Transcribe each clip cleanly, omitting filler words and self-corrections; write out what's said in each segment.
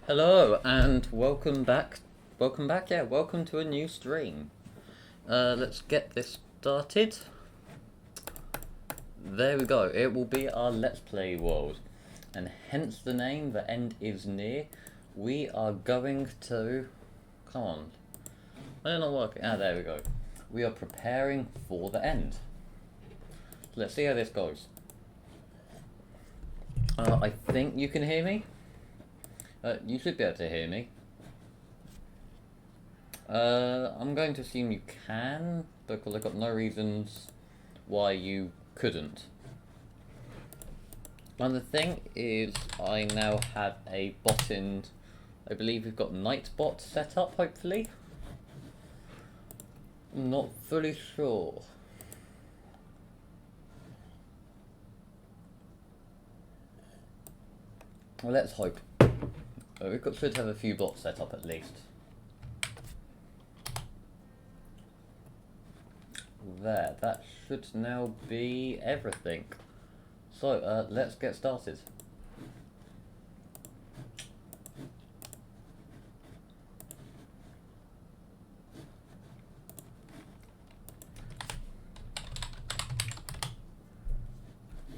Hello and welcome back. Welcome back, yeah, welcome to a new stream. Let's get this started. There we go, it will be our Let's Play world. And hence the name, The End Is Near. We are going to... Come on. I don't know what... Ah, there we go. We are preparing for the end. So let's see how this goes. I think you can hear me. You should be able to hear me. I'm going to assume you can, because I've got no reasons why you couldn't. And the thing is, I now have a bot in, I believe we've got Nightbot set up, hopefully. I'm not fully sure. Well, let's hope. Should have a few bots set up at least. There, that should now be everything. So, let's get started.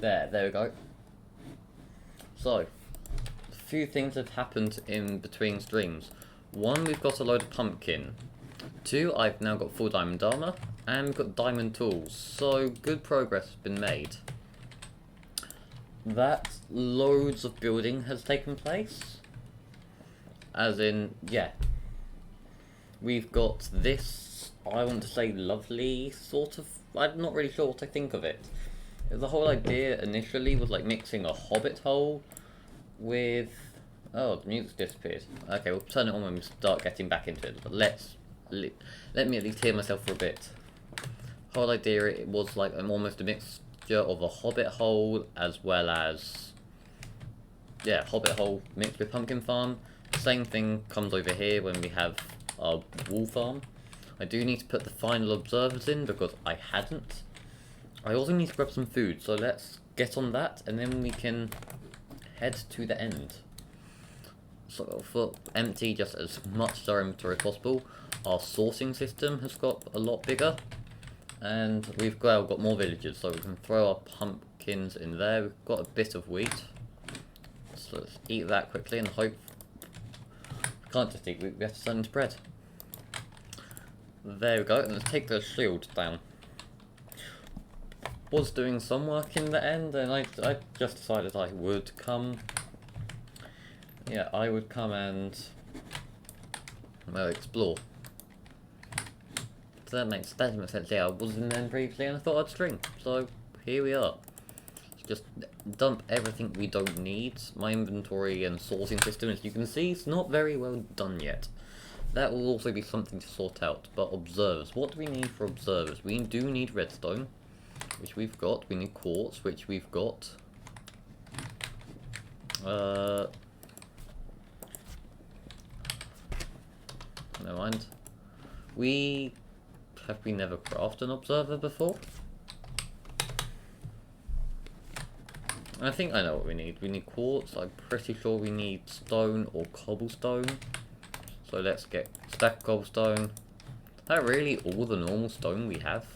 There we go. So, few things have happened in between streams. One, we've got a load of pumpkin. Two, I've now got full diamond armor, and we've got diamond tools, so good progress has been made. That loads of building has taken place. As in, yeah. We've got this, I want to say lovely sort of, I'm not really sure what to think of it. The whole idea initially was like mixing a hobbit hole with... Oh, the music's disappeared. Okay, we'll turn it on when we start getting back into it, but let me at least hear myself for a bit. The whole idea, it was like almost a mixture of a hobbit hole as well as... Yeah, hobbit hole mixed with pumpkin farm. Same thing comes over here when we have our wool farm. I do need to put the final observers in because I hadn't. I also need to grab some food, so let's get on that and then we can head to the end. So for empty just as much our inventory as possible. Our sorting system has got a lot bigger, and we've got more villagers, so we can throw our pumpkins in there. We've got a bit of wheat, so let's eat that quickly and hope. We can't just eat wheat, we have to turn into bread. There we go, and let's take the shield down. Was doing some work in the end, and I just decided I would come. Yeah, I would come and well, explore. So that makes sense. Yeah, I was in there previously and I thought I'd stream. So here we are. Just dump everything we don't need. My inventory and sorting system, as you can see, is not very well done yet. That will also be something to sort out. But observers, what do we need for observers? We do need redstone, which we've got. We need quartz, which we've got. Never mind. Have we never crafted an observer before? I think I know what we need. We need quartz. I'm pretty sure we need stone or cobblestone. So let's get stack of cobblestone. Is that really all the normal stone we have?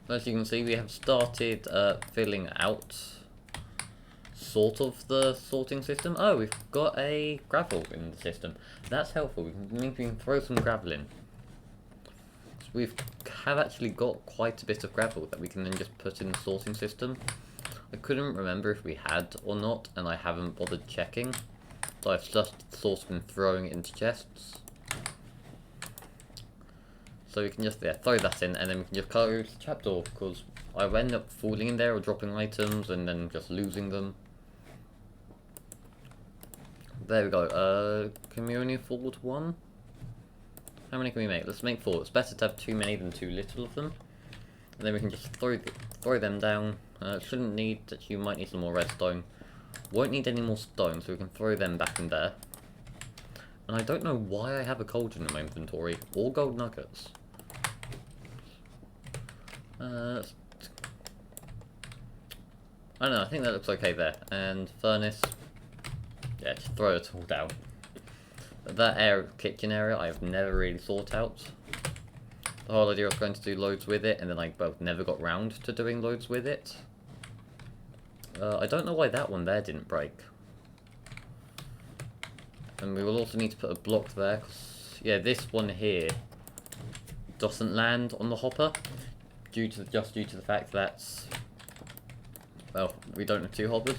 As you can see, we have started filling out sort of the sorting system. Oh, we've got a gravel in the system. That's helpful. We can throw some gravel in. So we have actually got quite a bit of gravel that we can then just put in the sorting system. I couldn't remember if we had or not, and I haven't bothered checking. So I've just sort of been throwing it into chests. So we can just throw that in, and then we can just close the trapdoor, because I end up falling in there or dropping items and then just losing them. There we go. Can we only afford one? How many can we make? Let's make 4. It's better to have too many than too little of them. And then we can just throw them down. Shouldn't need that. You might need some more redstone. Won't need any more stone, so we can throw them back in there. And I don't know why I have a cauldron in my inventory or gold nuggets. I don't know. I think that looks okay there. And furnace. yeah, just throw it all down. But that kitchen area I've never really thought out. The whole idea of going to do loads with it, and then I both never got round to doing loads with it. I don't know why that one there didn't break. And we will also need to put a block there, 'cause, yeah, this one here doesn't land on the hopper, just due to the fact that, well, we don't have two hoppers.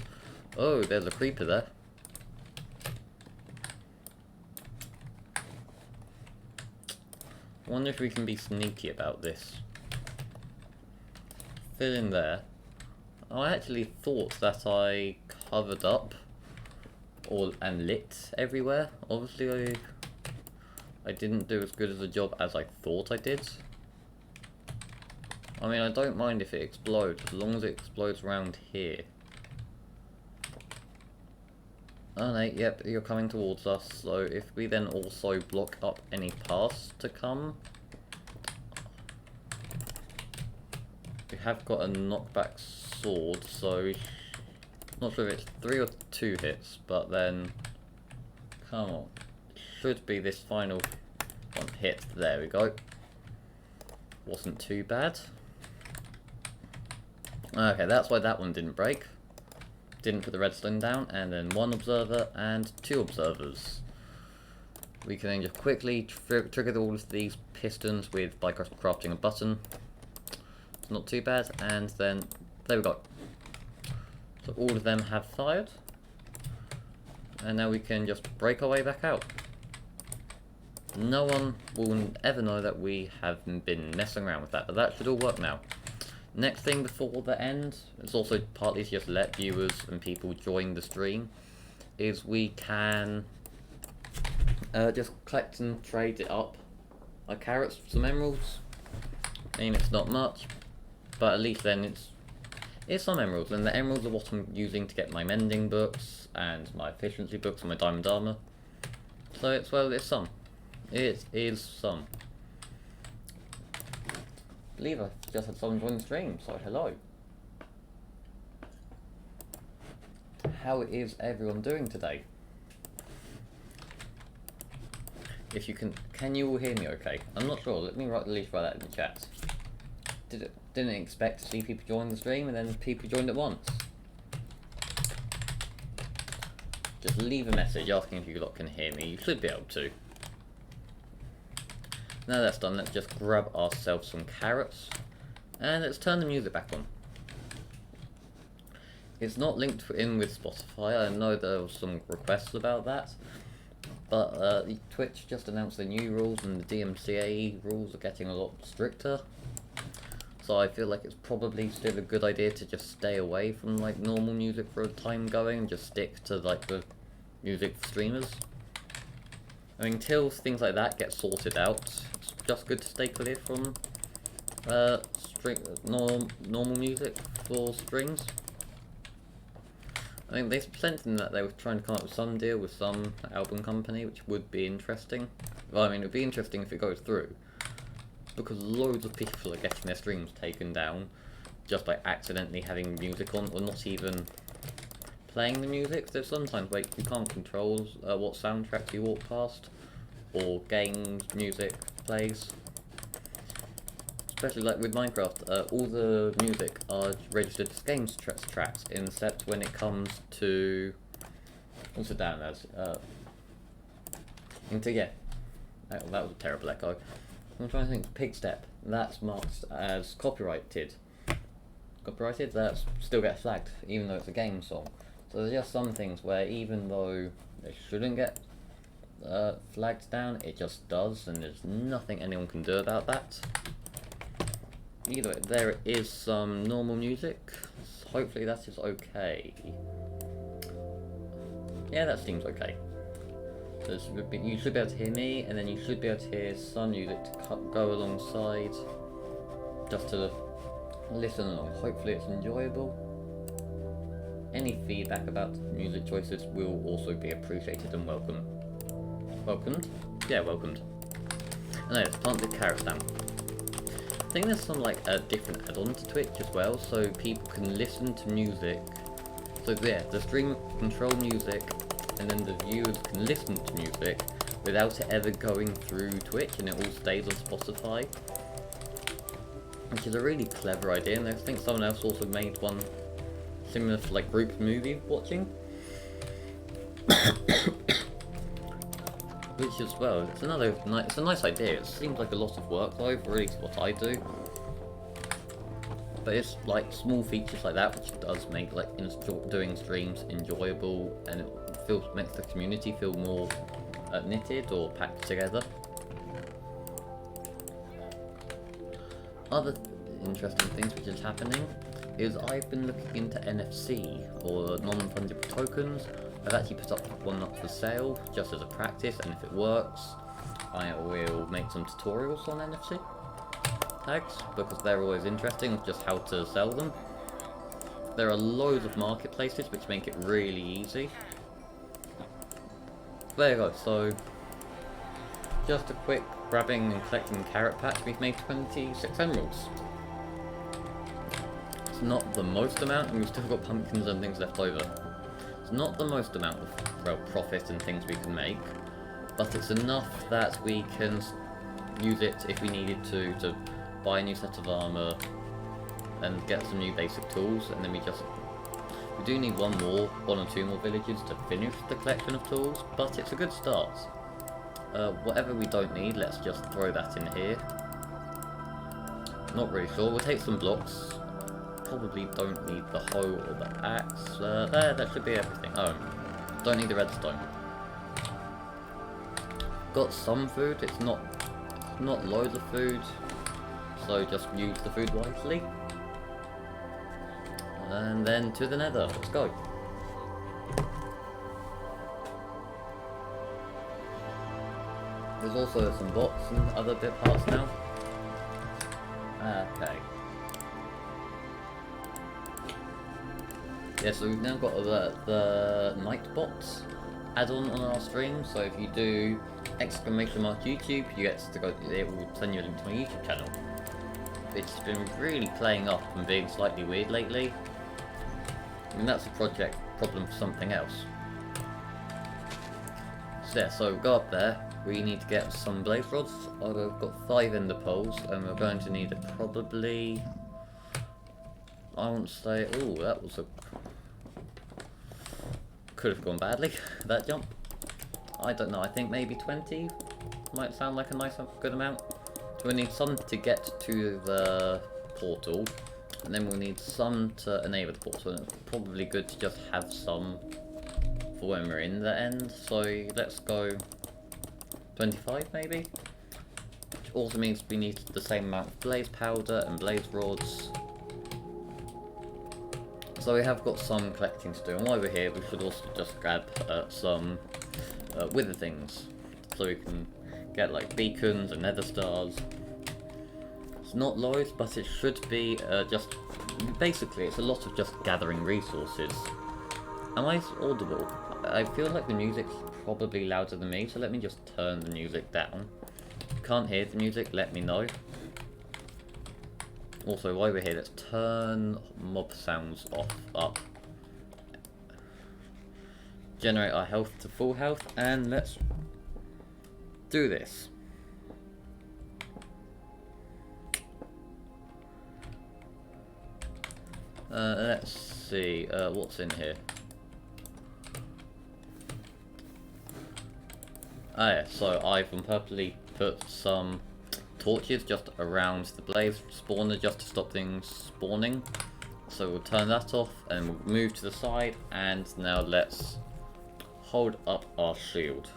Oh, there's a creeper there. I wonder if we can be sneaky about this. Fill in there. I actually thought that I covered up and lit everywhere. Obviously I didn't do as good as a job as I thought I did. I mean, I don't mind if it explodes, as long as it explodes around here. Oh no, yep, you're coming towards us, so if we then also block up any paths to come. We have got a knockback sword, so not sure if it's 3 or 2 hits, but then come on. Should be this final one hit. There we go. Wasn't too bad. Okay, that's why that one didn't break. Didn't put the redstone down, and then 1 observer and 2 observers. We can then just quickly trigger all of these pistons by crafting a button. It's not too bad, and then there we go. So all of them have fired, and now we can just break our way back out. No one will ever know that we have been messing around with that, but that should all work now. Next thing before the end, it's also partly to just let viewers and people join the stream, is we can just collect and trade it up. Like carrots for some emeralds. I mean, it's not much, but at least then it's some emeralds, and the emeralds are what I'm using to get my mending books, and my efficiency books, and my diamond armor. So it's, well, it's some. It is some. I believe I just had someone join the stream, so hello. How is everyone doing today? If you can you all hear me okay? I'm not sure, let me at least write that in the chat. Didn't expect to see people join the stream, and then people joined at once. Just leave a message asking if you lot can hear me, you should be able to. Now that's done, let's just grab ourselves some carrots, and let's turn the music back on. It's not linked in with Spotify, I know there were some requests about that, but Twitch just announced the new rules, and the DMCA rules are getting a lot stricter. So I feel like it's probably still a good idea to just stay away from like normal music for a time going, and just stick to like the music for streamers. I mean, until things like that get sorted out, it's just good to stay clear from normal music for strings. I think there's plenty in that they were trying to come up with some deal with some album company, which would be interesting. Well, I mean, it would be interesting if it goes through, because loads of people are getting their streams taken down just by accidentally having music on, or not even playing the music. There's sometimes like you can't control what soundtracks you walk past, or games music plays. Especially like with Minecraft, all the music are registered as games tracks, except when it comes to, what's it down as? Yeah, that was a terrible echo. I'm trying to think. Pigstep, that's marked as copyrighted. Copyrighted, that still gets flagged, even though it's a game song. So there's just some things where even though they shouldn't get flagged down, it just does, and there's nothing anyone can do about that. Either way, there is some normal music. Hopefully that is okay. Yeah, that seems okay. You should be able to hear me, and then you should be able to hear some music to go alongside, just to listen along. Hopefully it's enjoyable. Any feedback about music choices will also be appreciated and welcome. Welcomed? Yeah, welcomed. And let's plant the carrots down. I think there's some like a different add-on to Twitch as well, so people can listen to music. So yeah, the stream control music and then the viewers can listen to music without it ever going through Twitch, and it all stays on Spotify. Which is a really clever idea, and I think someone else also made one similar for like group movie watching. Which as well, it's a nice idea. It seems like a lot of work though, for at least what I do. But it's like small features like that which does make like doing streams enjoyable, and it makes the community feel more knitted or packed together. Other interesting things which is happening is I've been looking into NFC, or non-fungible tokens. I've actually put one up for sale just as a practice, and if it works I will make some tutorials on NFC tags, because they're always interesting of just how to sell them. There are loads of marketplaces which make it really easy. There you go, so just a quick grabbing and collecting carrot patch, we've made 26 emeralds. It's not the most amount, and we've still got pumpkins and things left over. It's not the most amount of profit and things we can make, but it's enough that we can use it if we needed to buy a new set of armor and get some new basic tools, and then we do need one or two more villages to finish the collection of tools, but it's a good start. Whatever we don't need, let's just throw that in here. Not really sure, we'll take some blocks. Probably don't need the hoe or the axe. There, that should be everything. Oh, don't need the redstone. Got some food, it's not loads of food, so just use the food wisely. And then to the nether, let's go. There's also some bots and other bit parts now. Okay. Yeah, so we've now got the Nightbot add-on on our stream, so if you do !YouTube, you get to go, it will send you a link to my YouTube channel. It's been really playing up and being slightly weird lately. I mean, that's a project problem for something else. So yeah, so go up there, we need to get some blaze rods. I've got 5 ender pearls, and we're going to need probably, I want to say, oh, that was could have gone badly, that jump. I don't know, I think maybe 20 might sound like a nice, good amount. So we need some to get to the portal, and then we'll need some to enable the portal, and it's probably good to just have some for when we're in the end. So let's go 25 maybe, which also means we need the same amount of blaze powder and blaze rods. So we have got some collecting to do, and while we're here we should also just grab some wither things, so we can get like beacons and nether stars. It's not loads, but it should be just, basically it's a lot of just gathering resources. Am I audible? I feel like the music's probably louder than me, so let me just turn the music down. If you can't hear the music, let me know. Also, while we're here, let's turn mob sounds up. Generate our health to full health, and let's do this. Let's see, what's in here? Ah yeah, so I've purposely put some torches just around the blaze spawner just to stop things spawning. So we'll turn that off and we'll move to the side, and now let's hold up our shield.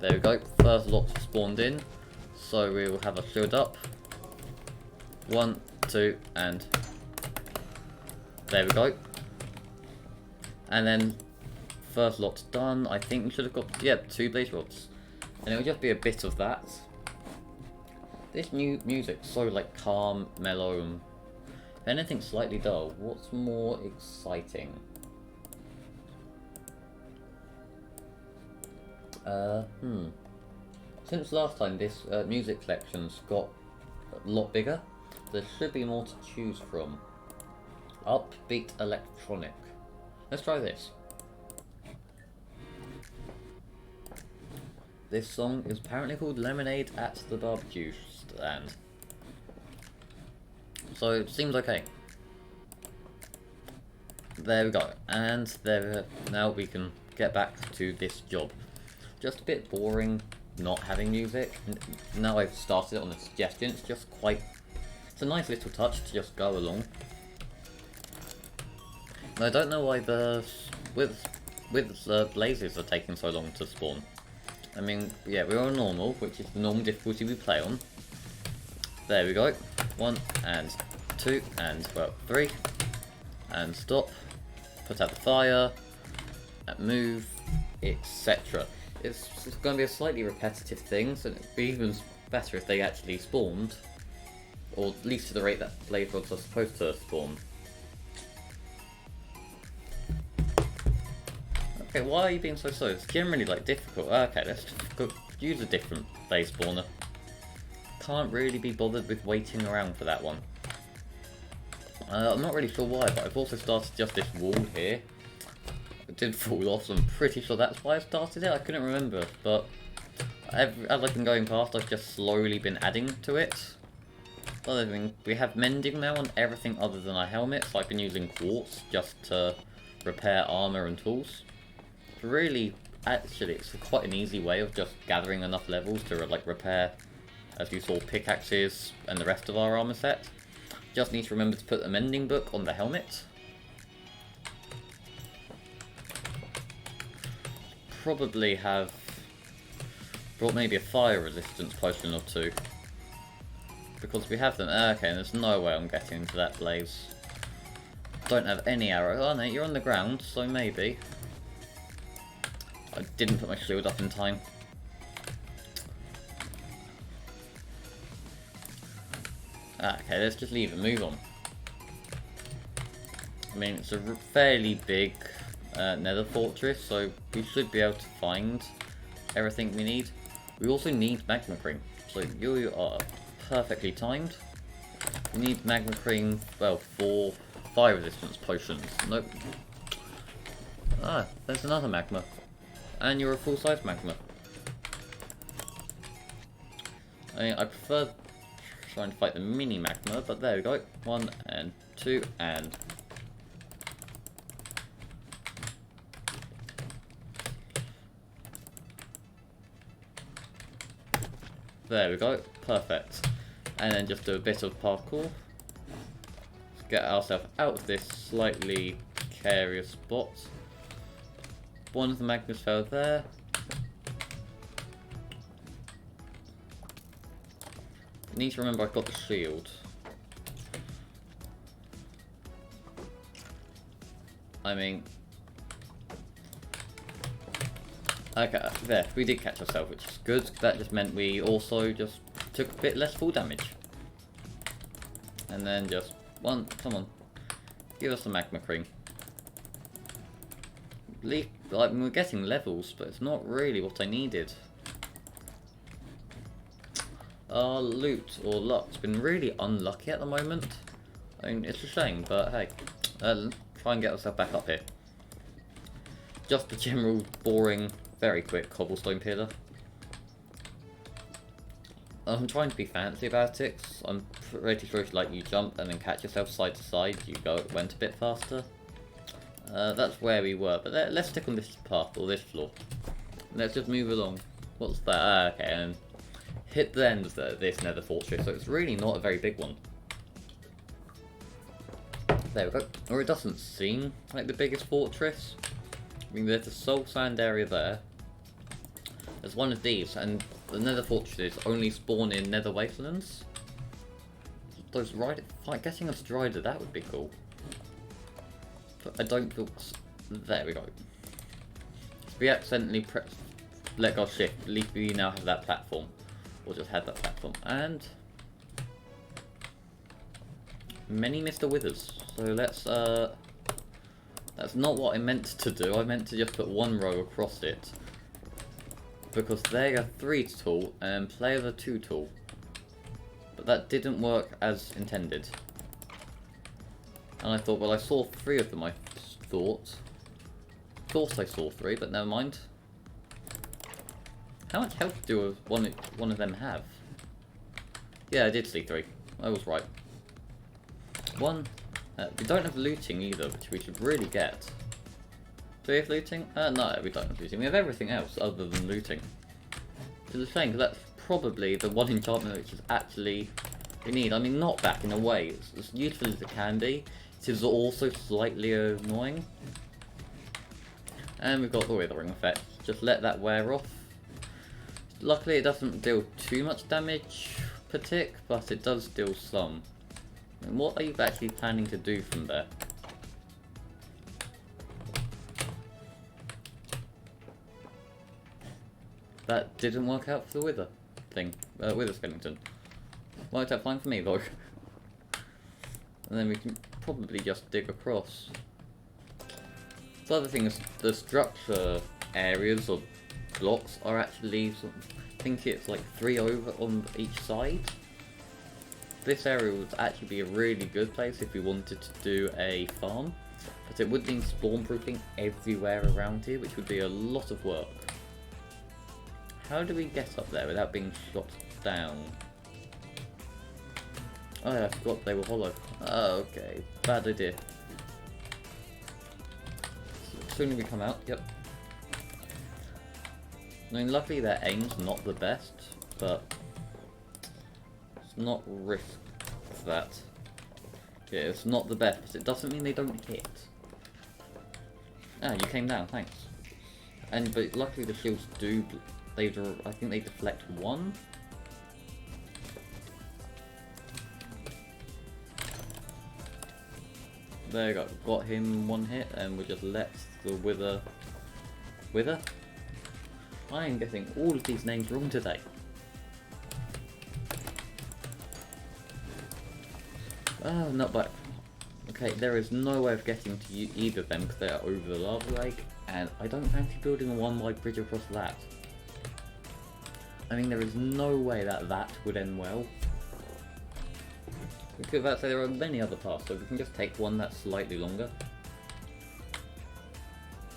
There we go, first lot spawned in, so we will have a shield up. 1, 2, and there we go. And then first lot's done. I think we should have got, yeah, 2 blaze rods, and it will just be a bit of that. This new music's so like calm, mellow, and if anything slightly dull, what's more exciting? Since last time, this music collection's got a lot bigger. There should be more to choose from. Upbeat electronic. Let's try this. This song is apparently called Lemonade at the Barbecue Stand. So it seems okay. There we go. And there, now we can get back to this job. Just a bit boring not having music. Now I've started it on a suggestion, it's just quite... It's a nice little touch to just go along. And I don't know why the... With the blazes are taking so long to spawn. I mean, yeah, we're on normal, which is the normal difficulty we play on. There we go. 1 and 2 and, well, 3. And stop. Put out the fire. Move. Etc. It's going to be a slightly repetitive thing, so it'd be even better if they actually spawned. Or at least to the rate that blaze rods are supposed to spawn. Okay, why are you being so slow? It's generally like difficult. Okay, let's go use a different blaze spawner. Can't really be bothered with waiting around for that one. I'm not really sure why, but I've also started just this wall here. It did fall off, so I'm pretty sure that's why I started it. I couldn't remember, but as I've been going past, I've just slowly been adding to it. Other thing, we have mending now on everything other than our helmet, so I've been using quartz just to repair armor and tools. Really, actually, it's quite an easy way of just gathering enough levels to like repair, as you saw, pickaxes and the rest of our armor set. Just need to remember to put the mending book on the helmet. Probably have brought maybe a fire resistance potion or 2. Because we have them. Okay, and there's no way I'm getting into that blaze. Don't have any arrow. Oh no, you're on the ground, so maybe. I didn't put my shield up in time. Okay, let's just leave and move on. I mean, it's a fairly big nether fortress, so we should be able to find everything we need. We also need magma cream, so you are perfectly timed. We need magma cream, well, for fire resistance potions. Nope. Ah, there's another magma. And you're a full-size magma. I mean, I prefer trying to fight the mini magma, but there we go. 1 and 2 and... There we go. Perfect. And then just do a bit of parkour. Let's get ourselves out of this slightly precarious spot. One of the magmas fell there. I need to remember I've got the shield. I mean... Okay, there, we did catch ourselves, which is good. That just meant we also just took a bit less fall damage. And then just one, come on, give us the magma cream. Like, we're getting levels, but it's not really what I needed. Our loot, or luck's been really unlucky at the moment. I mean, it's a shame, but hey, try and get ourselves back up here. Just a general, boring, very quick cobblestone pillar. I'm trying to be fancy about it. I'm pretty sure if like you jump and then catch yourself side to side, went a bit faster. That's where we were, but let's stick on this path, or this floor. Let's just move along. What's that? Ah, okay, and hit the end of this nether fortress, so it's really not a very big one. There we go. Or it doesn't seem like the biggest fortress. I mean, there's a soul sand area there. There's one of these, and the nether fortresses only spawn in nether wastelands. Those getting us rider, that would be cool. But I don't feel... There we go. If we accidentally let go shift, at least we now have that platform. Or just had that platform. And... many Mr. Withers. So let's, that's not what I meant to do. I meant to just put one row across it. Because they're a 3 tool and player a 2 tool. But that didn't work as intended. And I thought, well, I saw 3 of them, I thought. Thought I saw 3, but never mind. How much health do one of them have? Yeah, I did see 3. I was right. 1. We don't have looting either, which we should really get. Do we have looting? No, we don't have looting. We have everything else other than looting. Which is a shame, because that's probably the one enchantment which is actually we need. I mean, not back in a way. It's as useful as it can be. It is also slightly annoying. And we've got the withering effect. Just let that wear off. Luckily, it doesn't deal too much damage per tick, but it does deal some. And what are you actually planning to do from there? That didn't work out for the wither thing. Wither skeleton. Worked out fine for me though. And then we can probably just dig across. The other thing is the structure areas or blocks are actually I think it's like 3 over on each side. This area would actually be a really good place if we wanted to do a farm, but it would mean spawn proofing everywhere around here, which would be a lot of work. How do we get up there without being shot down? Oh yeah, I forgot they were hollow. Oh, okay, bad idea. Soon as we come out, yep. I mean, luckily their aim's not the best, but it's not risk that. Yeah, it's not the best, but it doesn't mean they don't hit. Ah, you came down, thanks. But luckily the shields do. I think they deflect 1. There you go. Got him 1 hit, and we just let the wither. Wither? I am getting all of these names wrong today. Oh, not back. Okay, there is no way of getting to either of them because they are over the lava lake, and I don't fancy building a 1-wide bridge across that. I mean, there is no way that that would end well. We could about say there are many other paths, so we can just take one that's slightly longer.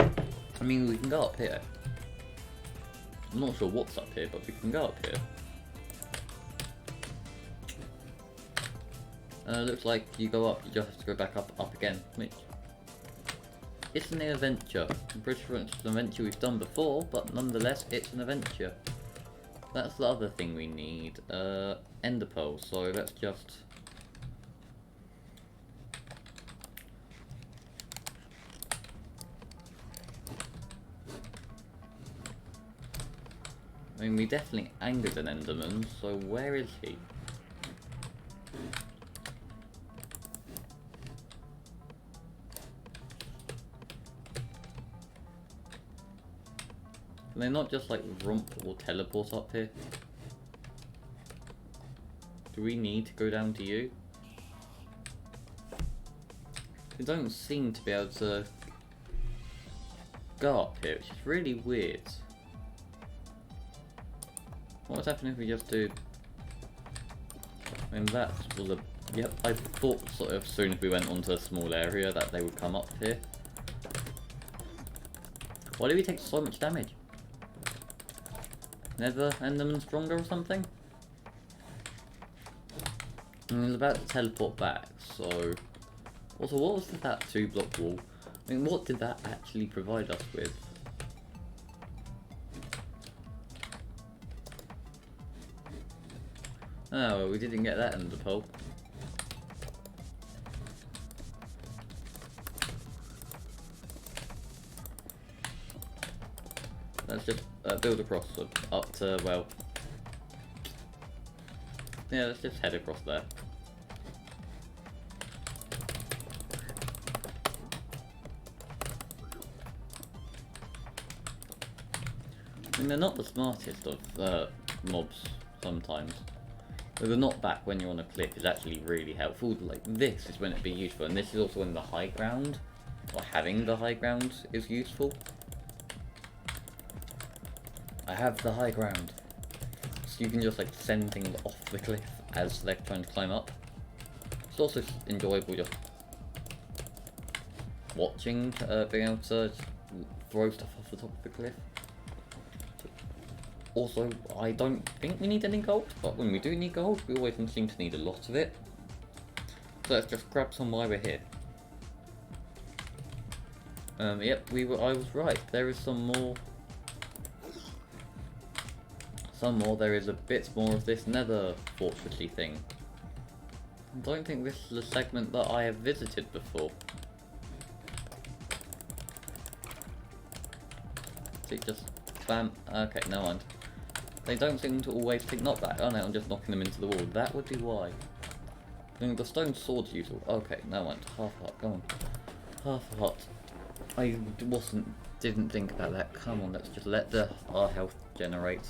I mean, we can go up here. I'm not sure what's up here, but we can go up here. Looks like you go up, you just have to go back up again. Which it's an adventure. I'm pretty sure it's an adventure we've done before, but nonetheless, it's an adventure. That's the other thing we need. Ender pearls. So let's just. I mean, we definitely angered an Enderman, so where is he? Can they not just like romp or teleport up here? Do we need to go down to you? We don't seem to be able to go up here, which is really weird. What would happen if we just do... I mean, that was a... Yep, I thought sort of as soon as we went onto a small area that they would come up here. Why do we take so much damage? Nether Enderman stronger or something? I was about to teleport back, so... Also, what was that 2-block wall? I mean, what did that actually provide us with? Oh, well, we didn't get that ender pearl. Let's just build across up to, well... Yeah, let's just head across there. I mean, they're not the smartest of mobs sometimes. The knock back when you're on a cliff is actually really helpful. Like, this is when it'd be useful, and this is also when the high ground, or having the high ground, is useful. I have the high ground. So you can just like send things off the cliff as they're trying to climb up. It's also enjoyable just watching, being able to throw stuff off the top of the cliff. Also, I don't think we need any gold, but when we do need gold, we always seem to need a lot of it. So let's just grab some while we're here. Yep, I was right. There is some more. There is a bit more of this nether fortressy thing. I don't think this is a segment that I have visited before. See, just bam. Okay, no mind. They don't seem to always pick knock back. Oh no, I'm just knocking them into the wall. That would be why. I mean, the stone sword's useful. Okay, no mind. Half a heart, go on. Half a heart. I didn't think about that. Come on, let's just let our health generate.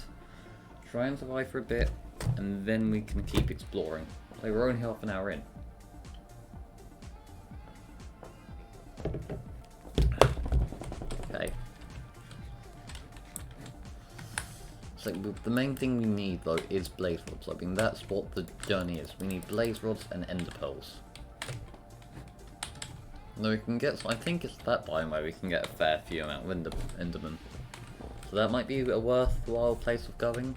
Try and survive for a bit, and then we can keep exploring. Like, we're only half an hour in. Okay. So the main thing we need though is blaze rods. I mean, that's what the journey is. We need blaze rods and ender pearls. Now we can get, I think it's that biome where we can get a fair few amount of endermen. So that might be a worthwhile place of going.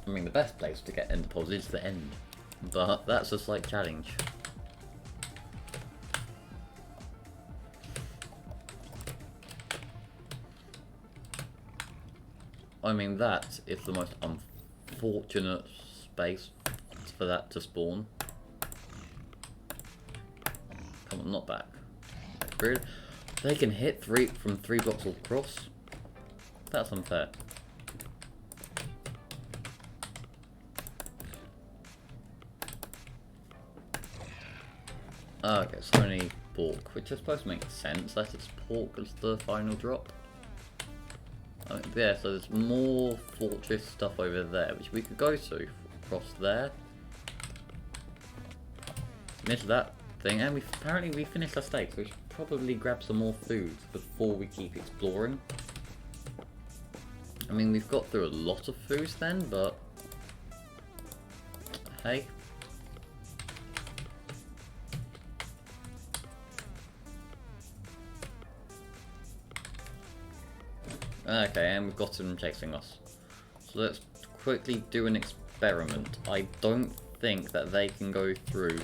I mean, the best place to get ender pearls is the end, but that's a slight challenge. I mean, that is the most unfortunate space for that to spawn. Come on, not back. Really? They can hit from 3 blocks across? That's unfair. Okay, so only pork, which I suppose makes sense that it's pork as the final drop. I mean, yeah, so there's more fortress stuff over there, which we could go to across there. Miss that thing, and apparently we finished our steak, so we should probably grab some more food before we keep exploring. I mean, we've got through a lot of foods then, but hey. Okay, and we've got them chasing us. So let's quickly do an experiment. I don't think that they can go through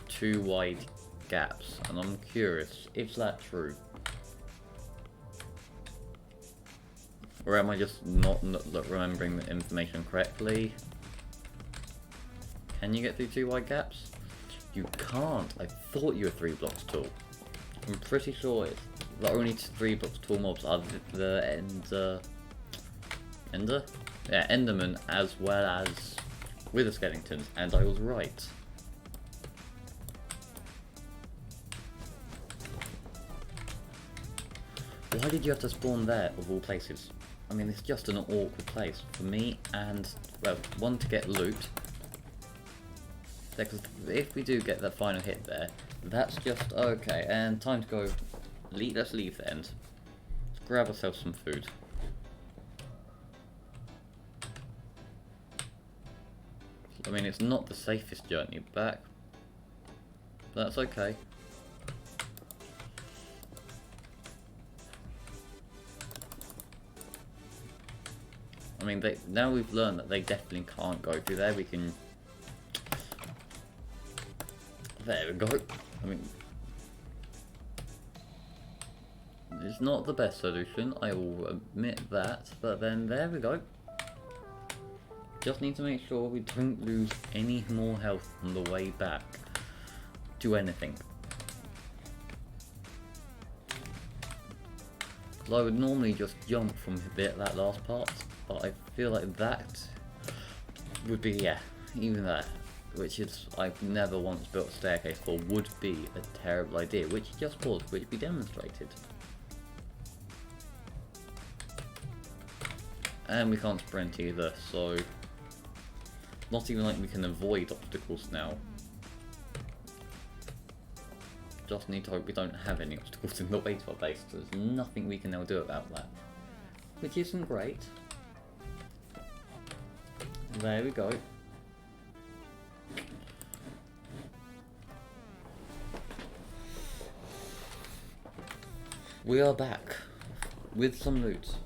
2 wide gaps, and I'm curious, is that true? Or am I just not remembering the information correctly? Can you get through 2 wide gaps? You can't. I thought you were 3 blocks tall. I'm pretty sure it's the only 3 blocks tall mobs are the Ender? Yeah, Enderman as well as Wither Skeletons, and I was right. Why did you have to spawn there, of all places? I mean, it's just an awkward place for me, and, well, one to get loot. Because if we do get that final hit there, that's just okay. And time to go. Let's leave the end. Let's grab ourselves some food. I mean, it's not the safest journey back, but that's okay. I mean, now we've learned that they definitely can't go through there. We can. There we go. I mean, it's not the best solution, I will admit that, but then there we go. Just need to make sure we don't lose any more health on the way back to anything. Because I would normally just jump from that last part, but I feel like that would be, yeah, even that, which is, I've never once built a staircase for, would be a terrible idea, which just was, which we demonstrated. And we can't sprint either, so not even like we can avoid obstacles now. Just need to hope we don't have any obstacles in the way to our base, so there's nothing we can now do about that. Which isn't great. There we go. We are back with some loot.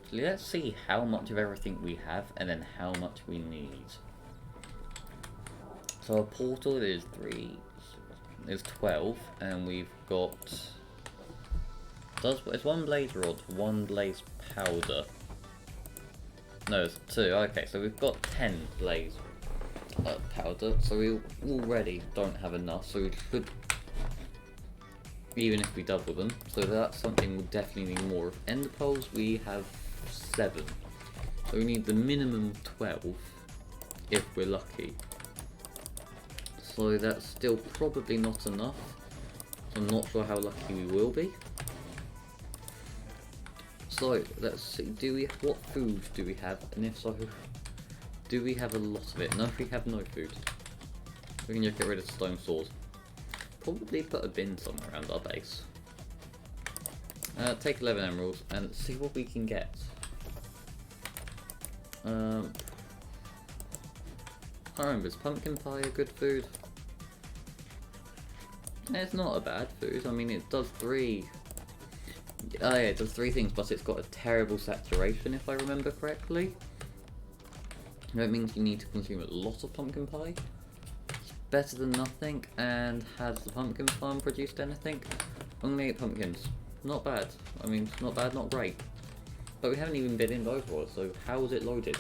So let's see how much of everything we have and then how much we need. So a portal is 12, and we've got... It's one blaze rod, one blaze powder. No, it's 2. Okay, so we've got 10 blaze powder, so we already don't have enough, so we should... Even if we double them, so that's something we'll definitely need more of. Ender pearls, we have 7. So we need the minimum 12 if we're lucky. So that's still probably not enough. I'm not sure how lucky we will be. So let's see, what food do we have? And if so, do we have a lot of it? No, we have no food. We can just get rid of the stone sword. Probably put a bin somewhere around our base. Take 11 emeralds and see what we can get. I can't remember, is pumpkin pie a good food? It's not a bad food. I mean, it does 3. Oh yeah, it does 3 things, but it's got a terrible saturation if I remember correctly. That means you need to consume a lot of pumpkin pie. It's better than nothing, and has the pumpkin farm produced anything? Only 8 pumpkins. Not bad. I mean, not bad, not great. But we haven't even been in Overworld, so how is it loaded?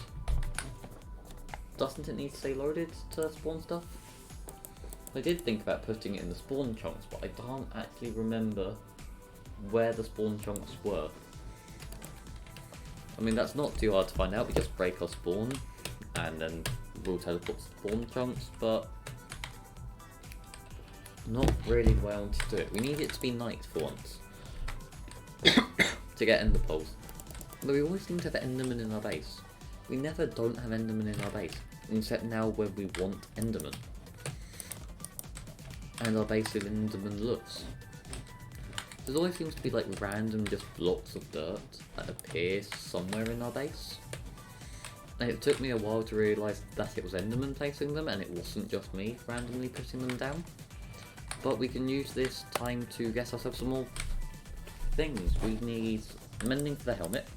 Doesn't it need to say loaded to spawn stuff? I did think about putting it in the spawn chunks, but I can't actually remember where the spawn chunks were. I mean, that's not too hard to find out. We just break our spawn, and then we'll teleport to spawn chunks, but not really the way I want to do it. We need it to be night for once to get ender pearls. But we always seem to have enderman in our base. We never don't have enderman in our base, except now when we want enderman. And our base is enderman looks. There always seems to be like random just blocks of dirt that appear somewhere in our base. And it took me a while to realise that it was enderman placing them and it wasn't just me randomly putting them down. But we can use this time to get ourselves some more things. We need mending for the helmet.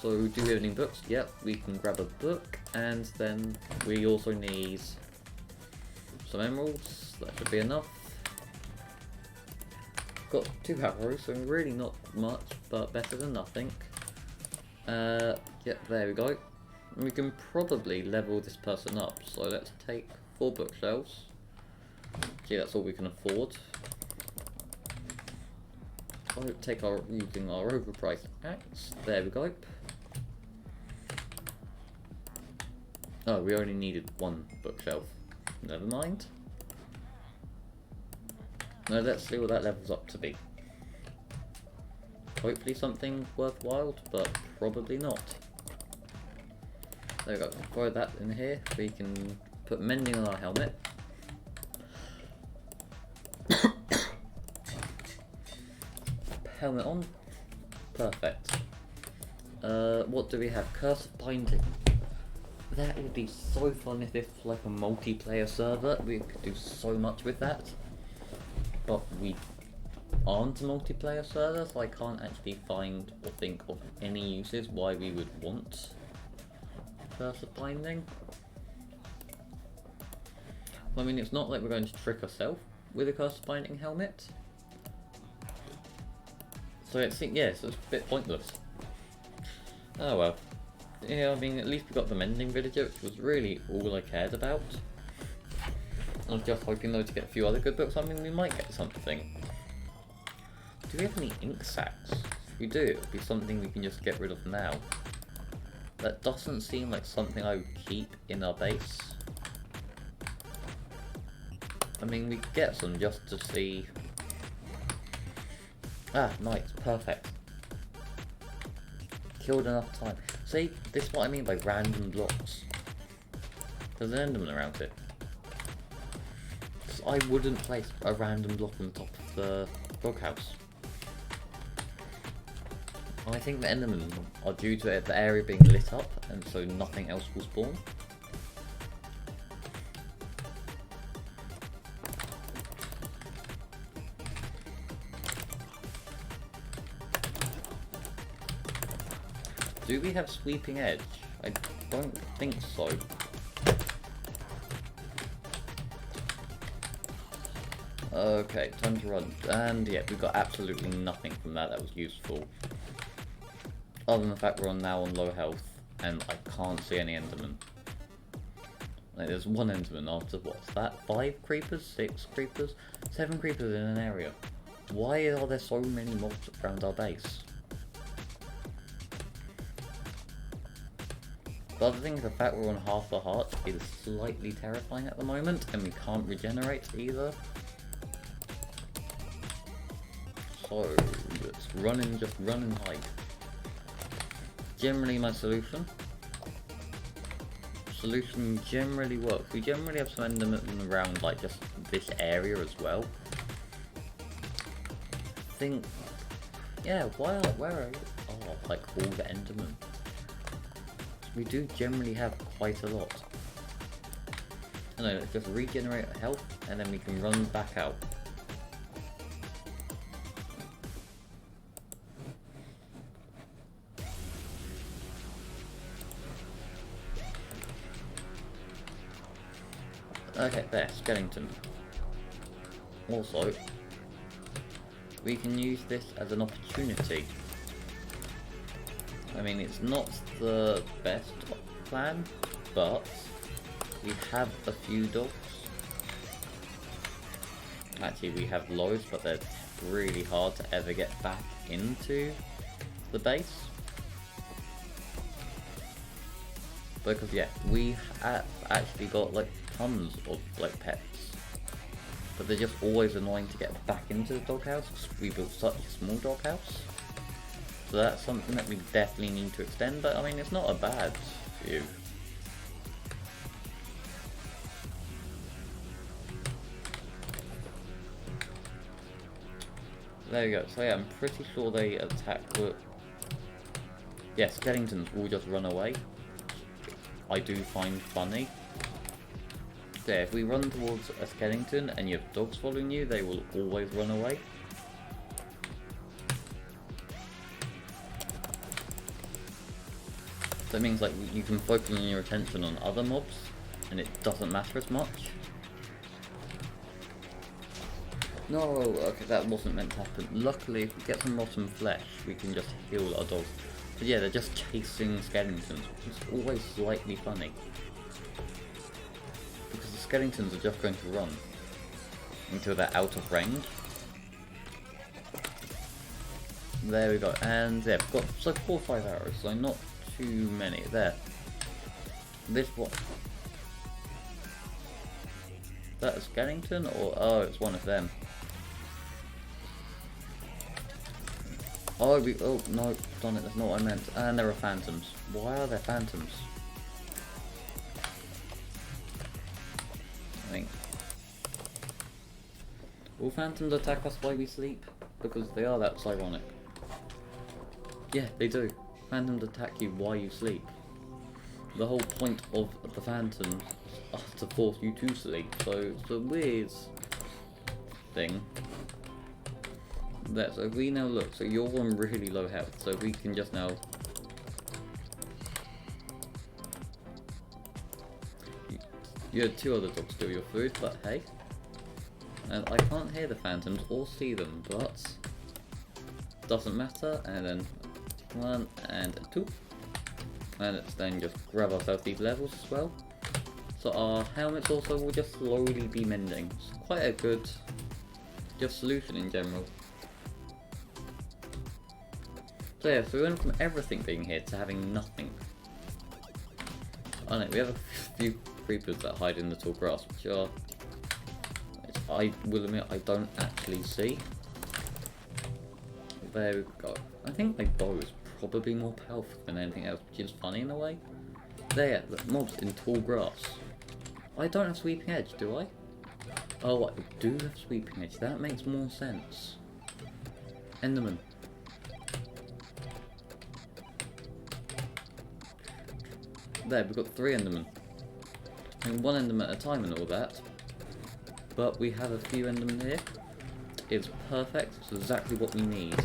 So do we have any books? Yep, we can grab a book, and then we also need some emeralds. That should be enough. Got 2 arrows, so really not much, but better than nothing. Yep, there we go. And we can probably level this person up, so let's take 4 bookshelves. See, that's all we can afford. I'll take using our overpriced axe. There we go. Oh, we only needed 1 bookshelf. Never mind. Now let's see what that levels up to be. Hopefully something worthwhile, but probably not. There we go. Throw that in here. We can put mending on our helmet. Helmet on. Perfect. What do we have? Curse of Binding. That would be so fun if this was like a multiplayer server. We could do so much with that. But we aren't a multiplayer server, so I can't actually find or think of any uses why we would want Curse of Binding. I mean, it's not like we're going to trick ourselves with a Curse of Binding helmet. So it's, yeah, so it's a bit pointless. Oh well. Yeah, I mean, at least we got the mending villager, which was really all I cared about. I was just hoping though to get a few other good books. I mean, we might get something. Do we have any ink sacks? If we do, it would be something we can just get rid of now. That doesn't seem like something I would keep in our base. I mean, we could get some just to see. Ah, nice, perfect. Killed enough time. See, this is what I mean by random blocks. There's an enderman around it. I wouldn't place a random block on the top of the doghouse. I think the endermen are due to the area being lit up, and so nothing else will spawn. Do we have Sweeping Edge? I don't think so. Okay, time to run. And yeah, we got absolutely nothing from that was useful. Other than the fact we're now on low health, and I can't see any Endermen. Like, there's one Enderman after, what's that? 5 creepers? 6 creepers? 7 creepers in an area. Why are there so many mobs around our base? The other thing, the fact we're on half a heart is slightly terrifying at the moment, and we can't regenerate either. So, let's just run and hide. Generally my solution generally works. We generally have some Endermen around like just this area as well. Yeah, where are you? Oh, like all the Endermen. We do generally have quite a lot. I know, let's just regenerate our health and then we can run back out. Okay, there, skeleton. Also, we can use this as an opportunity. I mean, it's not the best plan, but we have a few dogs. Actually, we have loads, but they're really hard to ever get back into the base. Because yeah, we have actually got like tons of like pets, but they're just always annoying to get back into the doghouse because we built such a small doghouse. So that's something that we definitely need to extend, but I mean it's not a bad view. There we go. So yeah, I'm pretty sure they attack with... Yeah, skeletons will just run away. I do find funny. So yeah, if we run towards a skeleton and you have dogs following you, they will always run away. So it means like you can focus on your attention on other mobs and it doesn't matter as much. No, okay, that wasn't meant to happen. Luckily, if we get some rotten flesh, we can just heal our dogs. But yeah, they're just chasing skeletons, which is always slightly funny. Because the skeletons are just going to run until they're out of range. There we go, and yeah, we've got so 4 or 5 arrows, so not too many. There. This one. Is that a skeleton, or oh, it's one of them. Oh, oh no, darn it, that's not what I meant. And there are phantoms. Why are there phantoms? I think. Will phantoms attack us while we sleep? Because they are, that's ironic. Yeah, they do. Phantoms attack you while you sleep. The whole point of the phantoms are to force you to sleep, so it's a weird thing. There, so we now look, so you're on really low health, so we can just now... You had 2 other dogs steal your food, but hey. And I can't hear the phantoms or see them, but... Doesn't matter, and then 1 and 2. And let's then just grab ourselves these levels as well. So our helmets also will just slowly be mending. It's quite a good just solution in general. So yeah, so we went from everything being here to having nothing. Oh no, we have a few creepers that hide in the tall grass, which are, which I will admit I don't actually see. There we go. I think my bow is probably more powerful than anything else, which is funny in a way. There, the mobs in tall grass. I don't have sweeping edge, do I? Oh, I do have sweeping edge. That makes more sense. Enderman. There, we've got 3 Endermen. I mean, 1 Enderman at a time and all that. But we have a few Endermen here. It's perfect. It's exactly what we need.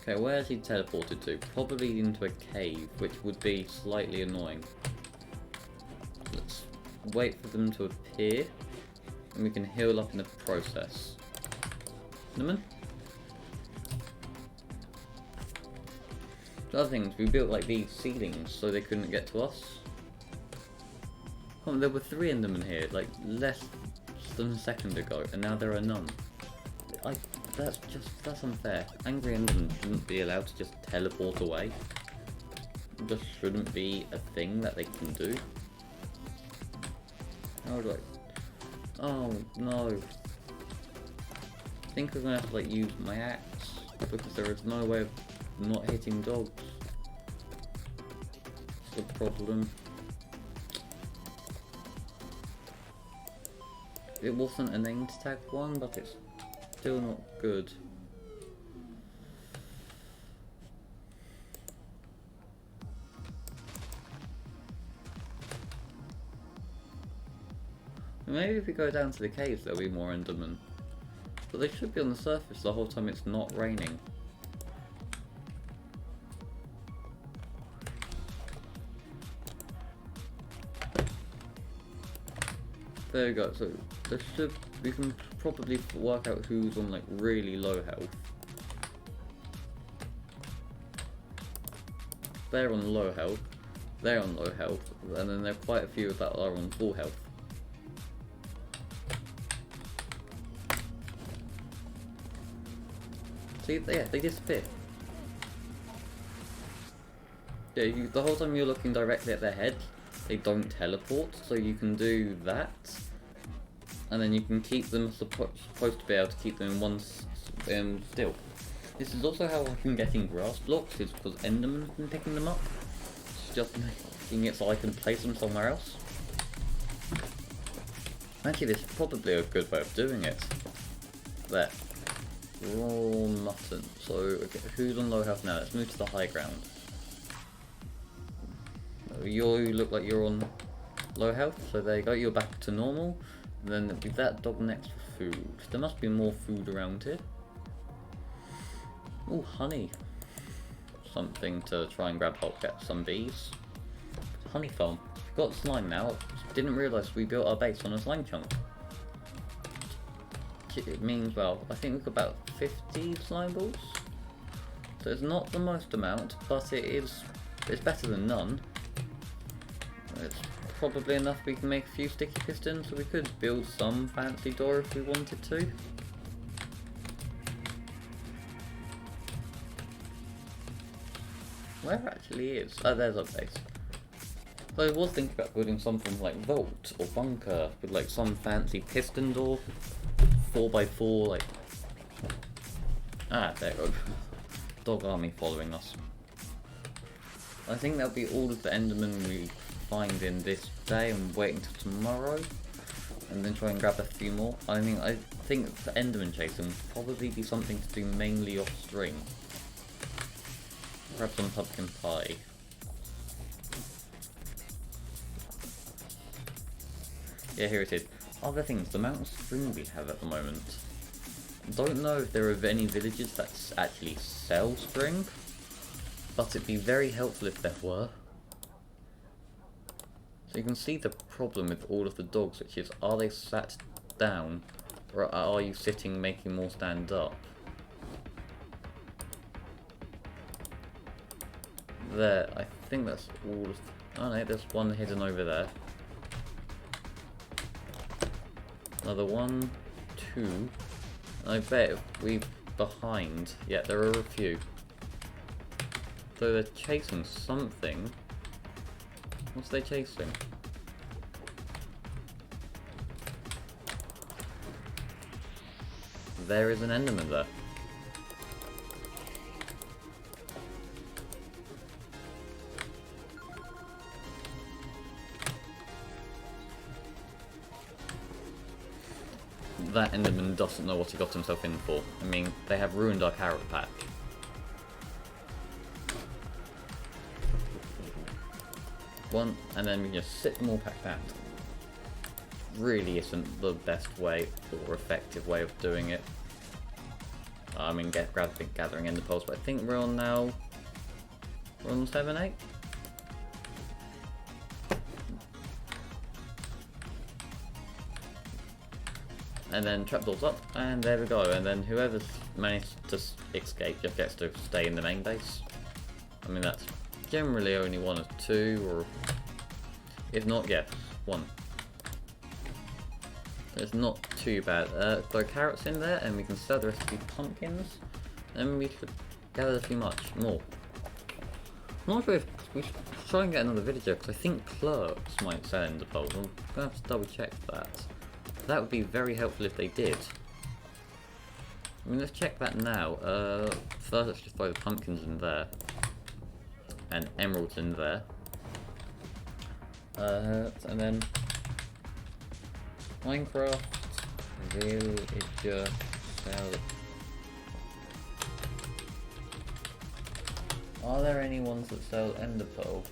Okay, where is he teleported to? Probably into a cave, which would be slightly annoying. Let's wait for them to appear, and we can heal up in the process. Cinnamon? The other things, we built like these ceilings so they couldn't get to us. Oh, there were 3 Endermen here, like less than a second ago, and now there are none. That's unfair. Angry Endermen shouldn't be allowed to just teleport away. It just shouldn't be a thing that they can do. How do I... Oh no. I think I'm gonna have to like use my axe, because there is no way of not hitting dogs. It's the problem. It wasn't a named tag one, but it's still not good. Maybe if we go down to the caves there'll be more Endermen. But they should be on the surface the whole time it's not raining. There we go, so we can probably work out who's on like really low health. They're on low health, they're on low health, and then there are quite a few that are on full health. See, yeah, they disappear. Yeah, the whole time you're looking directly at their head, they don't teleport, so you can do that. And then you can keep them, supposed to be able to keep them in one still. This is also how I've been getting grass blocks, is because Enderman have been picking them up. It's just making it so I can place them somewhere else. Actually, this is probably a good way of doing it. There. Raw mutton. So, okay, who's on low health now? Let's move to the high ground. You look like you're on low health, so there you go, you're back to normal. And then there'll be that dog next for food. There must be more food around here. Oh, honey. Something to try and grab. I'll get some bees. Honey farm. Got slime now. Didn't realise we built our base on a slime chunk. It means, well, I think we've got about 50 slime balls. So it's not the most amount, but it's better than none. It's probably enough we can make a few sticky pistons, so we could build some fancy door if we wanted to. Where actually is? Oh, there's our base. So I was thinking about building something like vault or bunker with like some fancy piston door, 4x4, like. Ah, there we go. Dog army following us. I think that'll be all of the Endermen we find in this day. I'm waiting till tomorrow, and then try and grab a few more. I mean, I think for Enderman chasing would probably be something to do mainly off stream. Grab some pumpkin pie. Yeah, here it is. Other things, the amount of string we have at the moment. Don't know if there are any villages that actually sell string, but it'd be very helpful if there were. So you can see the problem with all of the dogs, which is, are they sat down, or are you sitting making more stand up? There, I think that's all of... Oh no, there's one hidden over there. Another 1, 2, and I bet if we're behind, yeah, there are a few. So they're chasing something. What's they chasing? There is an Enderman there. That Enderman doesn't know what he got himself in for. I mean, they have ruined our carrot patch. One, and then we just sit them all packed out. Really isn't the best way or effective way of doing it. I mean, gathering ender pearls, but I think we're on now. We're on 7, 8. And then trapdoors up, and there we go. And then whoever's managed to escape just gets to stay in the main base. I mean, that's generally only 1 or 2, or if not, yeah, 1. It's not too bad. Throw carrots in there, and we can sell the rest of these pumpkins, and we should gather a few much more. I'm not sure if we should try and get another villager, because I think clerks might sell ender pearls. I'm gonna have to double check that. That would be very helpful if they did. I mean, let's check that now. First, let's just throw the pumpkins in there, and emeralds in there, and then Minecraft villager sell. Are there any ones that sell ender pearl?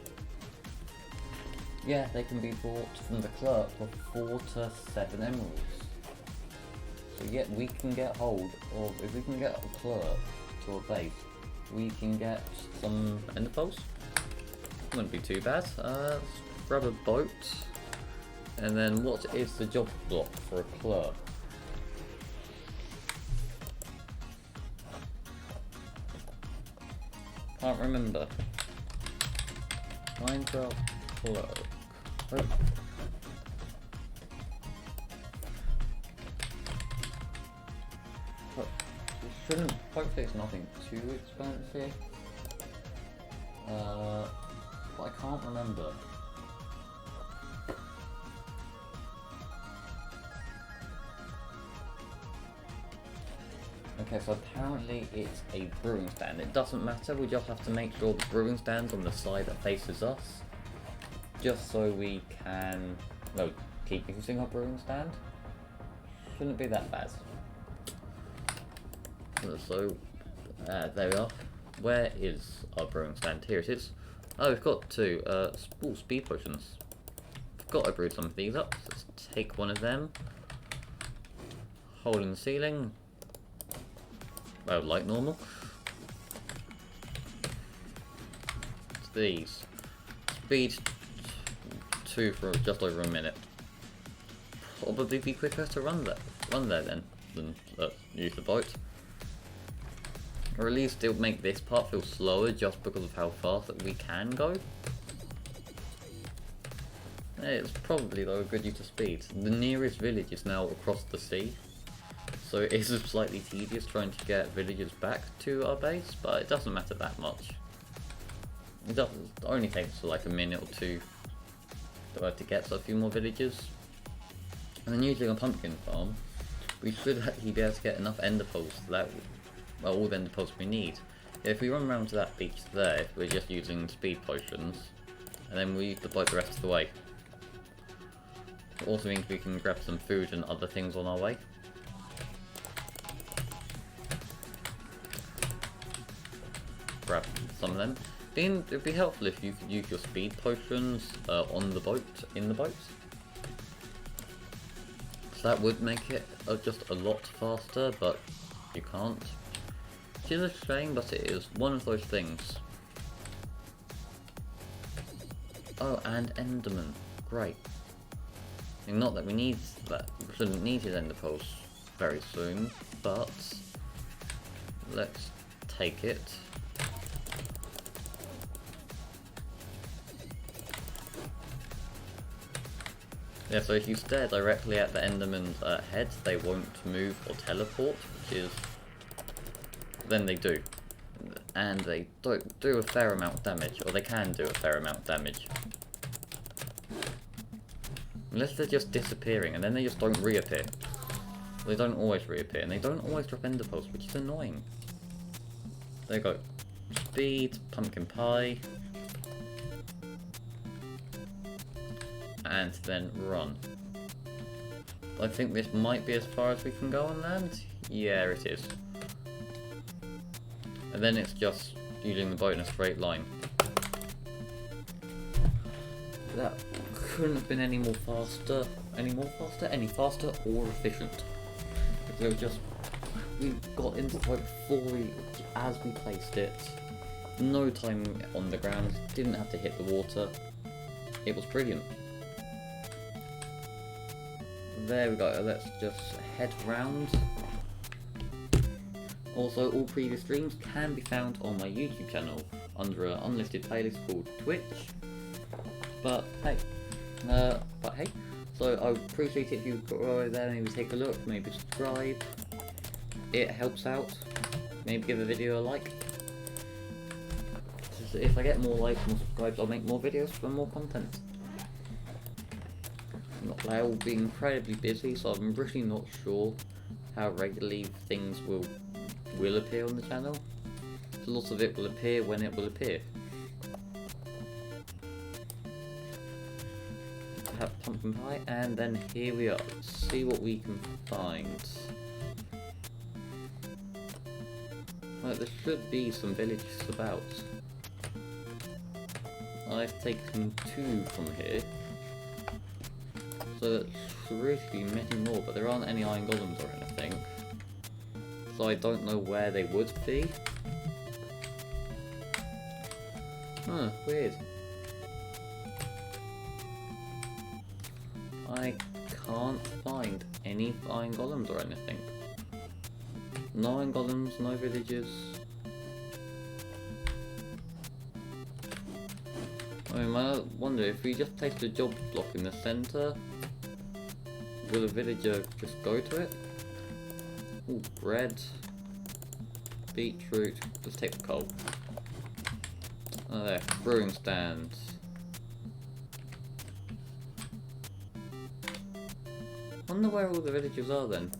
Yeah, they can be bought from the clerk for 4 to 7 emeralds. So yeah, we can get hold of, if we can get a clerk to a base, we can get some ender pearls. Wouldn't be too bad. Let's grab a boat. And then what is the job block for a clerk? Can't remember. Minecraft clerk. Oh. It shouldn't, hopefully it's nothing too expensive. But I can't remember. Okay, so apparently it's a brewing stand. It doesn't matter, we just have to make sure the brewing stand's on the side that faces us. Just so we can, well, keep using our brewing stand. Shouldn't be that bad. So, there we are. Where is our brewing stand? Here it is. Oh, we've got 2. Speed potions. Forgot I brewed some of these up. Let's take one of them. Hole in the ceiling. Well, like normal. It's these. Speed 2 for just over a minute. Probably be quicker to run there then than use the boat. Or at least it'll make this part feel slower just because of how fast that we can go. It's probably though a good use of speed. The nearest village is now across the sea, so it is slightly tedious trying to get villagers back to our base, but it doesn't matter that much. It only takes like a minute or 2 to get a few more villagers. And then using a pumpkin farm, we should actually be able to get enough ender pearls that, well, all the ender pearls we need. If we run around to that beach there, we're just using speed potions, and then we use the boat the rest of the way. It also means we can grab some food and other things on our way. Grab some of them. It'd be helpful if you could use your speed potions on the boat, in the boat. So that would make it just a lot faster, but you can't. Which is a shame, but it is one of those things. Oh, and Enderman. Great. And not that we need that. We shouldn't need his ender pearls very soon, but let's take it. Yeah, so if you stare directly at the Enderman's head, they won't move or teleport, which is... then they do. And they don't do a fair amount of damage, or they can do a fair amount of damage. Unless they're just disappearing, and then they just don't reappear. They don't always reappear, and they don't always drop ender pearls, which is annoying. There you go. Speed, pumpkin pie... and then run. I think this might be as far as we can go on land. Yeah, it is. And then it's just using the boat in a straight line. That couldn't have been any faster or efficient. If they were just we got into the before as we placed it. No time on the ground, didn't have to hit the water. It was brilliant. There we go, let's just head round. Also, all previous streams can be found on my YouTube channel under an unlisted playlist called Twitch. But hey, so I would appreciate it if you go over there, maybe take a look, maybe subscribe. It helps out. Maybe give a video a like. Just if I get more likes, more subscribes, I'll make more videos for more content. I will be incredibly busy, so I'm really not sure how regularly things will appear on the channel. So lots of it will appear when it will appear. Have pumpkin pie, and then here we are. Let's see what we can find. Right, there should be some villages about. I've taken 2 from here, so there should really be many more, but there aren't any iron golems or anything. So I don't know where they would be. Huh, weird. I can't find any iron golems or anything. No iron golems, no villages. I mean, I wonder if we just placed a job block in the centre, will a villager just go to it? Ooh, bread, beetroot, let's take the coal. Oh there, brewing stand. Wonder where all the villagers are then.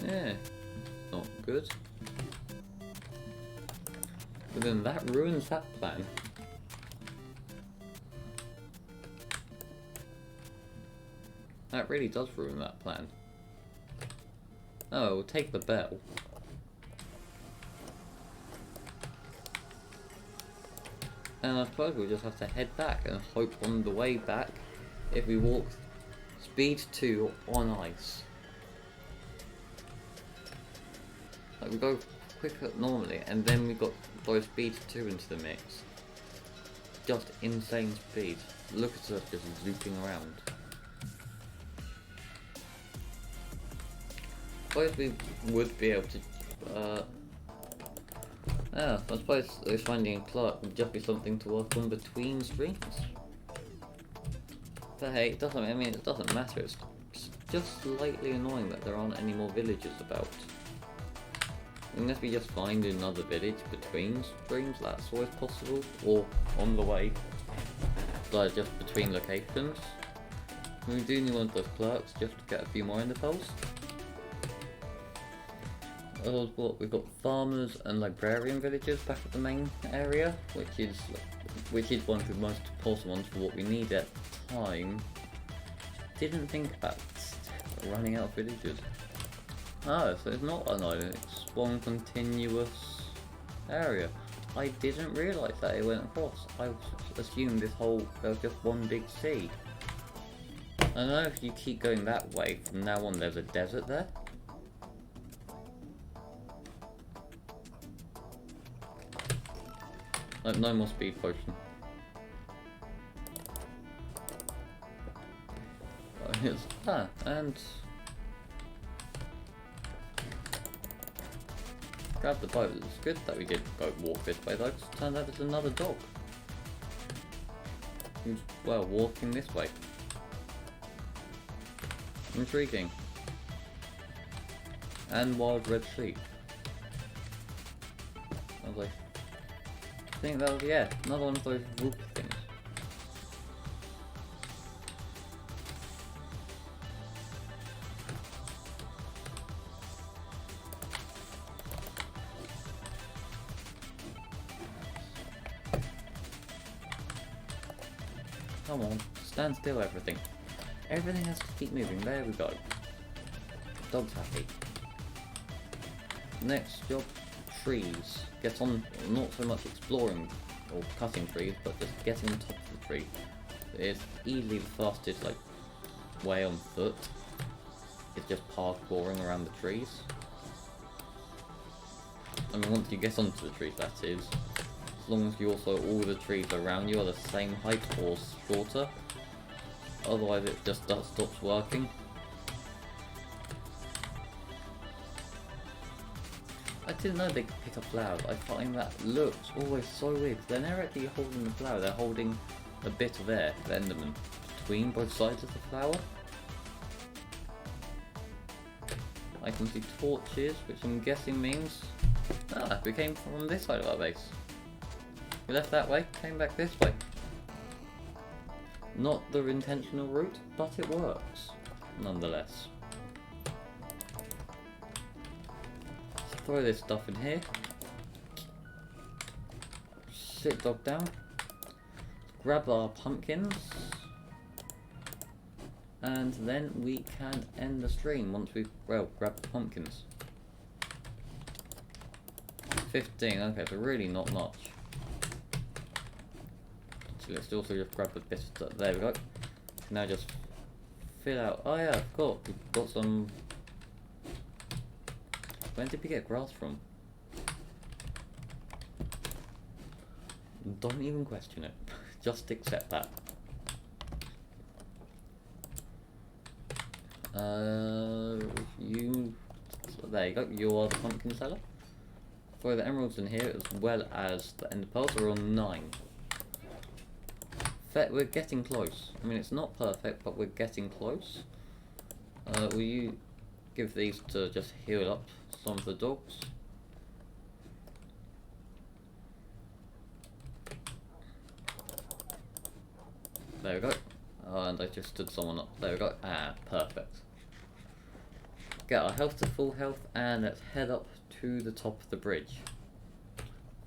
Yeah, not good. But then that ruins that plan. That really does ruin that plan. Oh, we'll take the bell. And I suppose we'll just have to head back and hope on the way back, if we walk speed 2 on ice. Like we go quicker normally, and then we got those speed 2 into the mix. Just insane speed. Look at us just looping around. I suppose we would be able to yeah, I suppose finding a clerk would just be something to work on between streams. But hey, it doesn't matter, it's just slightly annoying that there aren't any more villages about. Unless we just find another village between streams, that's always possible, or on the way, like just between locations. We do need one of those clerks just to get a few more ender pearls. We've got farmers and librarian villages back at the main area, which is one of the most important ones for what we need at the time. Didn't think about running out of villages. Oh, so it's not an island, it's one continuous area. I didn't realise that it went across. I assumed there was just one big sea. I know if you keep going that way, from now on there's a desert there. Like, no more speed potion. And grab the boat. It's good that we did go walk this way though, 'cause it turned out there's another dog who's, well, walking this way. Intriguing. And wild red sheep. I was like, I think that was, yeah, another one of those whoop things. Come on, stand still everything. Everything has to keep moving, there we go. Dog's happy. Next job, trees. Get on, not so much exploring or cutting trees, but just getting on top of the tree. It's easily the fastest, like, way on foot is just parkouring around the trees. I mean, once you get onto the trees, that is. As long as you also, all the trees around you are the same height or shorter. Otherwise it just stops working. I didn't know they could pick up flowers. I find that looks always so weird. They're never actually holding the flower, they're holding a bit of air, the Enderman, between both sides of the flower. I can see torches, which I'm guessing means... Ah, we came from this side of our base. We left that way, came back this way. Not the intentional route, but it works, nonetheless. Let's throw this stuff in here. Sit dog down. Grab our pumpkins. And then we can end the stream once we've, well, grabbed the pumpkins. 15, okay, so really not much. So let's also just grab a bit of stuff. There we go. Now just fill out. Oh yeah, of course, we've got some... When did we get grass from? Don't even question it. Just accept that. There you go, you are the pumpkin seller. Throw the emeralds in here as well as the ender pearls. Are on 9. We're getting close. I mean, it's not perfect, but we're getting close. Will you give these to just heal up some of the dogs? There we go. And I just stood someone up. There we go. Ah, perfect. Get our health to full health, and let's head up to the top of the bridge.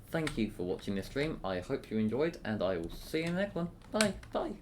Thank you for watching this stream. I hope you enjoyed, and I will see you in the next one. Bye. Bye.